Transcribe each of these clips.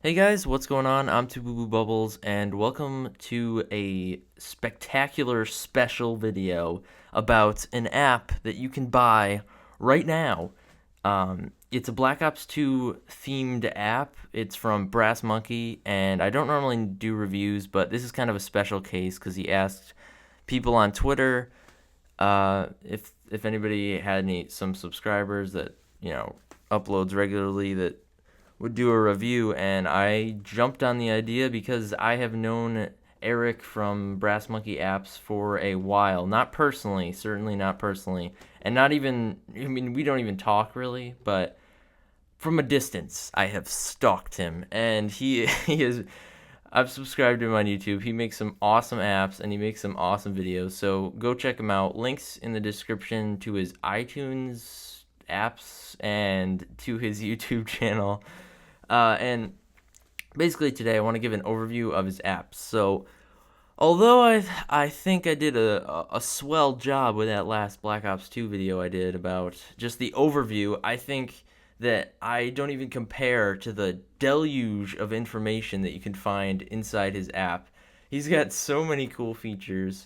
Hey guys, what's going on? I'm Two Boo Boo Bubbles, and welcome to a spectacular special video about an app that you can buy right now. It's a Black Ops 2 themed app. It's from Monkeigh, and I don't normally do reviews, but this is kind of a special case because he asked people on Twitter if anybody had some subscribers that uploads regularly that would do a review, and I jumped on the idea because I have known Eric from Brass Monkey Apps for a while. Not personally, certainly not personally, and not even, I mean, we don't even talk really, but from a distance, I have stalked him, and he is. I've subscribed to him on YouTube. He makes some awesome apps and he makes some awesome videos. So go check him out. Links in the description to his iTunes apps and to his YouTube channel. And basically today I want to give an overview of his apps. So although I think I did a swell job with that last Black Ops 2 video I did about just the overview, I think that I don't even compare to the deluge of information that you can find inside his app. He's got so many cool features,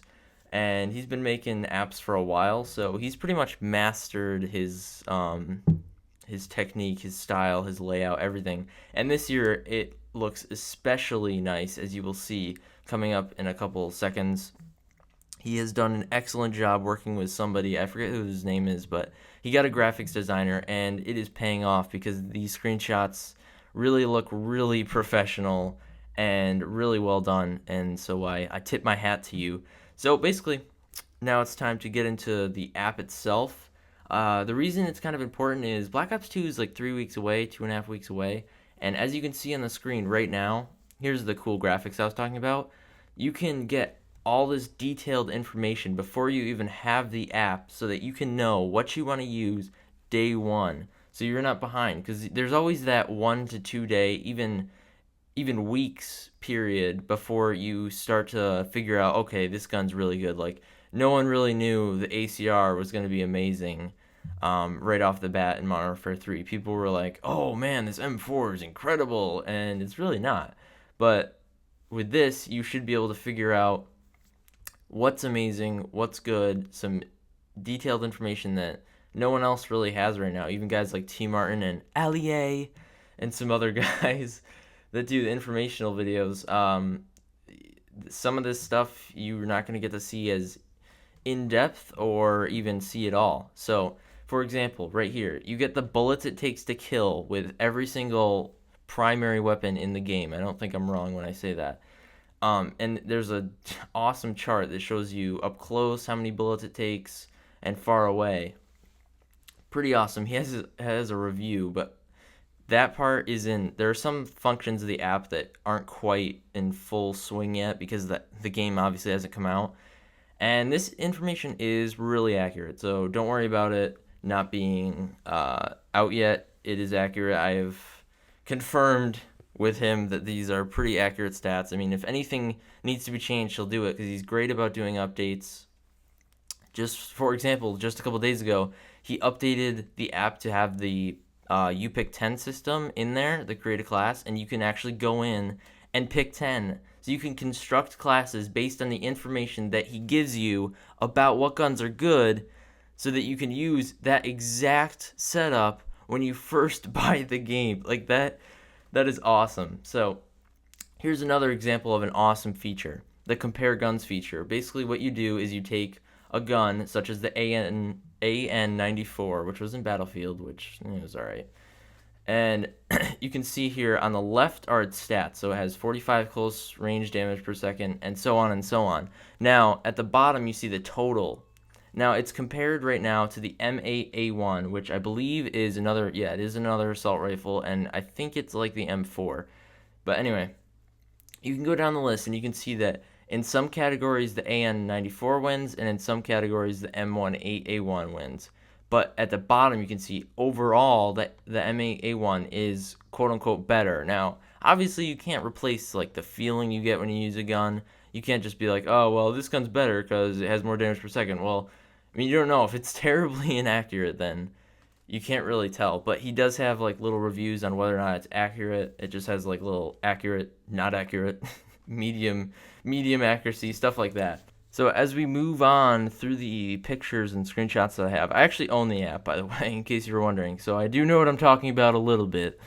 and he's been making apps for a while, so he's pretty much mastered his technique, his style, his layout, everything. And this year it looks especially nice, as you will see coming up in a couple seconds. He has done an excellent job working with somebody, I forget who his name is, but he got a graphics designer, and it is paying off because these screenshots really look really professional and really well done, and so I tip my hat to you. So basically, now it's time to get into the app itself. The reason it's kind of important is Black Ops 2 is like 3 weeks away, 2.5 weeks away, and as you can see on the screen right now, here's the cool graphics I was talking about. You can get all this detailed information before you even have the app so that you can know what you want to use day one. So you're not behind, because there's always that 1 to 2 day, even weeks period before you start to figure out, okay, this gun's really good. Like, no one really knew the ACR was going to be amazing right off the bat in Modern Warfare 3. People were like, oh man, this M4 is incredible, and it's really not. But with this, you should be able to figure out what's amazing, what's good, some detailed information that no one else really has right now. Even guys like T. Martin and Allier and some other guys that do the informational videos. Some of this stuff you're not going to get to see as in depth or even see it all. So, for example, right here, you get the bullets it takes to kill with every single primary weapon in the game. I don't think I'm wrong when I say that. And there's a awesome chart that shows you up close how many bullets it takes and far away. Pretty awesome. He has a review, but that part isn't. There are some functions of the app that aren't quite in full swing yet because the game obviously hasn't come out. And this information is really accurate, so don't worry about it not being out yet. It is accurate. I have confirmed with him that these are pretty accurate stats. I mean, if anything needs to be changed, he'll do it because he's great about doing updates. Just for example, just a couple days ago, he updated the app to have the you pick 10 system in there, the create a class, and you can actually go in and pick 10. So you can construct classes based on the information that he gives you about what guns are good so that you can use that exact setup when you first buy the game. Like that is awesome. So here's another example of an awesome feature, the compare guns feature. Basically what you do is you take a gun such as the AN94, which was in Battlefield, which was alright. And you can see here on the left are its stats. So it has 45 close range damage per second, and so on and so on. Now, at the bottom, you see the total. Now, it's compared right now to the M8A1, which I believe is another, yeah, it is another assault rifle, and I think it's like the M4. But anyway, you can go down the list, and you can see that in some categories, the AN94 wins, and in some categories, the M18A1 wins. But at the bottom, you can see overall that the M8A1 is quote-unquote better. Now, obviously, you can't replace like the feeling you get when you use a gun. You can't just be like, oh, well, this gun's better because it has more damage per second. Well, I mean, you don't know. If it's terribly inaccurate, then you can't really tell, but he does have like little reviews on whether or not it's accurate. It just has like little accurate, not accurate, medium, medium accuracy, stuff like that. So as we move on through the pictures and screenshots that I actually own the app, by the way, in case you were wondering. So I do know what I'm talking about a little bit.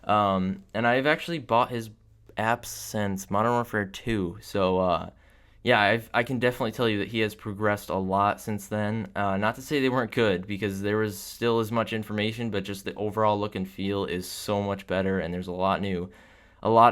And I've actually bought his apps since Modern Warfare 2. So yeah, I can definitely tell you that he has progressed a lot since then. Not to say they weren't good, because there was still as much information, but just the overall look and feel is so much better, and there's a lot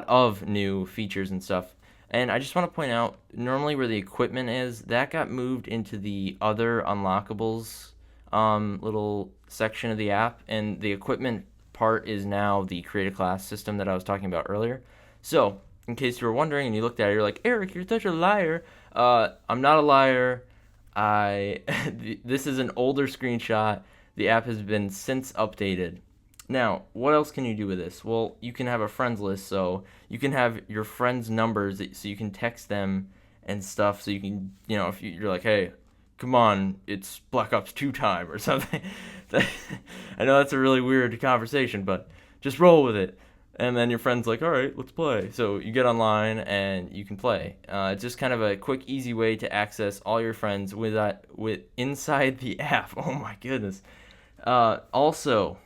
of new features and stuff. And I just want to point out, normally where the equipment is, that got moved into the other unlockables little section of the app, and the equipment part is now the create a class system that I was talking about earlier. So, in case you were wondering and you looked at it, you're like, Eric, you're such a liar. I'm not a liar. I This is an older screenshot. The app has been since updated. Now, what else can you do with this? Well, you can have a friends list, so you can have your friends' numbers, so you can text them and stuff. So you can, if you're like, hey, come on, it's Black Ops 2 time or something. I know that's a really weird conversation, but just roll with it. And then your friend's like, all right, let's play. So you get online and you can play. It's just kind of a quick, easy way to access all your friends with inside the app. Oh my goodness. Also,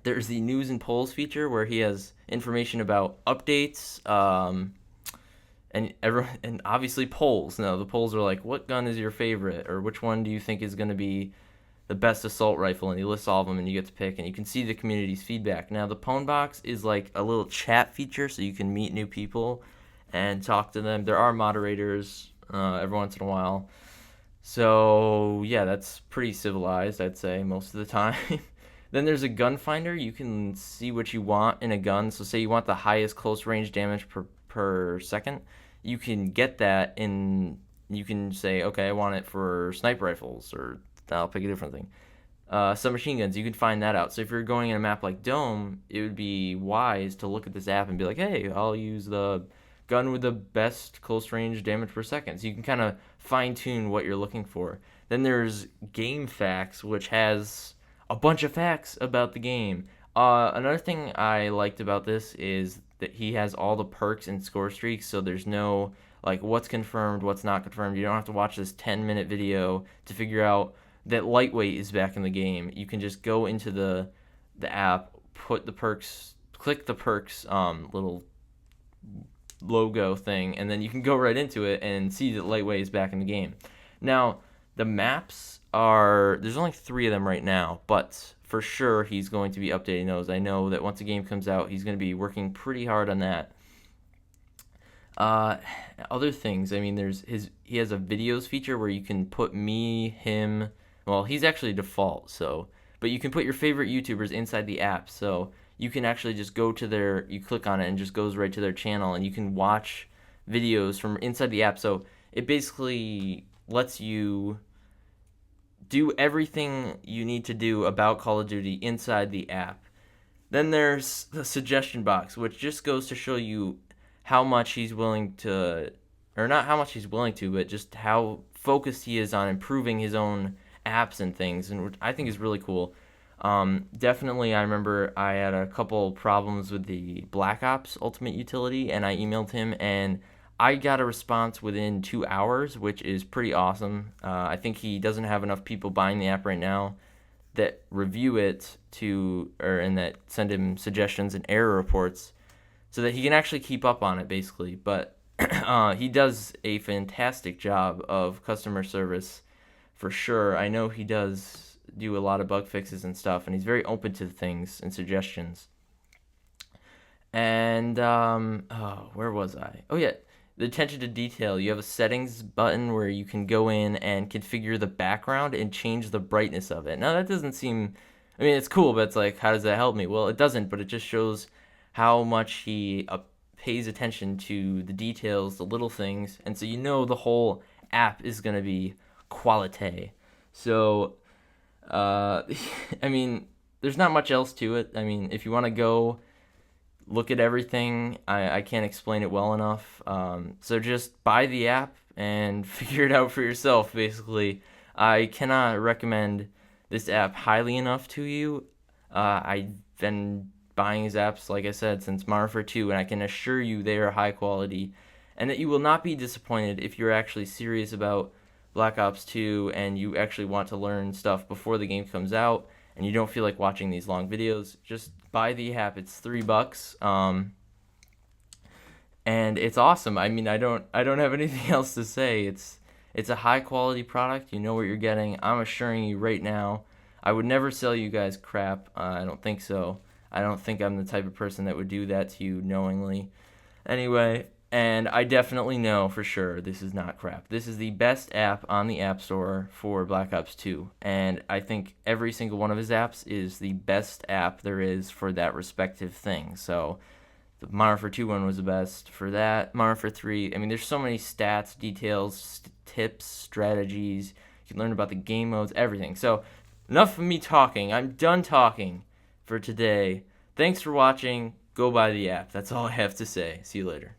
there's the news and polls feature where he has information about updates, and obviously polls. Now the polls are like, what gun is your favorite, or which one do you think is going to be the best assault rifle, and he lists all of them, and you get to pick, and you can see the community's feedback. Now the Pwn box is like a little chat feature, so you can meet new people and talk to them. There are moderators every once in a while. So yeah, that's pretty civilized, I'd say, most of the time. Then there's a gun finder. You can see what you want in a gun. So say you want the highest close range damage per second. You can get that in, you can say, okay, I want it for sniper rifles, or I'll pick a different thing. Submachine guns, you can find that out. So if you're going in a map like Dome, it would be wise to look at this app and be like, hey, I'll use the gun with the best close range damage per second. So you can kind of fine tune what you're looking for. Then there's Game Facts, which has a bunch of facts about the game. Another thing I liked about this is that he has all the perks and score streaks, so there's no like what's confirmed, what's not confirmed. You don't have to watch this 10-minute video to figure out that lightweight is back in the game. You can just go into the app, put the perks, click the perks little logo thing, and then you can go right into it and see that lightweight is back in the game. Now, the maps there's only 3 of them right now, but for sure he's going to be updating those. I know that once a game comes out, he's going to be working pretty hard on that. Other things, I mean, he has a videos feature where you can put him, well, he's actually default, so, but you can put your favorite YouTubers inside the app, so you can actually just go to you click on it and it just goes right to their channel, and you can watch videos from inside the app. So it basically lets you do everything you need to do about Call of Duty inside the app. Then there's the suggestion box, which just goes to show you how much he's willing to, or not how much he's willing to, but just how focused he is on improving his own apps and things, and which I think is really cool. Definitely, I remember I had a couple problems with the Black Ops Ultimate utility, and I emailed him, and I got a response within 2 hours, which is pretty awesome. I think he doesn't have enough people buying the app right now that review it and that send him suggestions and error reports, so that he can actually keep up on it, basically. But he does a fantastic job of customer service, for sure. I know he does do a lot of bug fixes and stuff, and he's very open to things and suggestions. And where was I? Oh yeah, the attention to detail. You have a settings button where you can go in and configure the background and change the brightness of it. Now that doesn't seem, I mean, it's cool, but it's like, how does that help me? Well, it doesn't, but it just shows how much he pays attention to the details, the little things, and so the whole app is going to be quality. So, I mean, there's not much else to it. I mean, if you want to go look at everything, I can't explain it well enough. So just buy the app and figure it out for yourself, basically. I cannot recommend this app highly enough to you. I've been buying his apps, like I said, since Modern Warfare 2, and I can assure you they are high quality, and that you will not be disappointed if you're actually serious about Black Ops 2 and you actually want to learn stuff before the game comes out and you don't feel like watching these long videos. Just buy the app. It's $3. And it's awesome. I mean, I don't have anything else to say. It's a high quality product. You know what you're getting. I'm assuring you right now. I would never sell you guys crap. I don't think so. I don't think I'm the type of person that would do that to you knowingly. Anyway, and I definitely know for sure this is not crap. This is the best app on the App Store for Black Ops 2. And I think every single one of his apps is the best app there is for that respective thing. So the Modern Warfare 2 one was the best for that. Modern Warfare 3, I mean, there's so many stats, details, tips, strategies. You can learn about the game modes, everything. So enough of me talking. I'm done talking for today. Thanks for watching. Go buy the app. That's all I have to say. See you later.